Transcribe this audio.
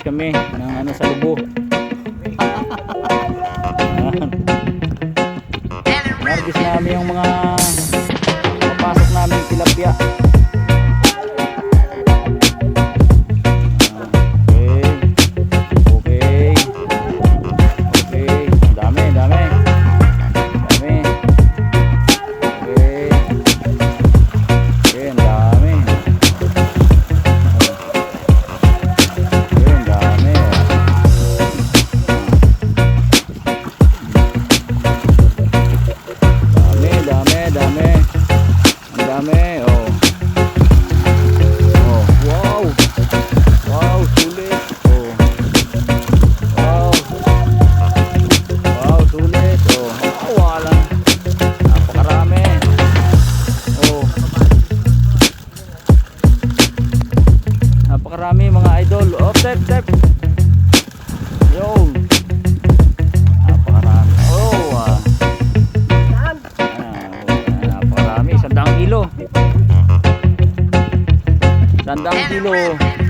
kami ng ano sa lubo. Nargis namin yung mga papasok namin tilapia. Napakarami mga idol. Oh, tep. Yo. Napakarami. Napakarami. 100 kilo. 100 kilo.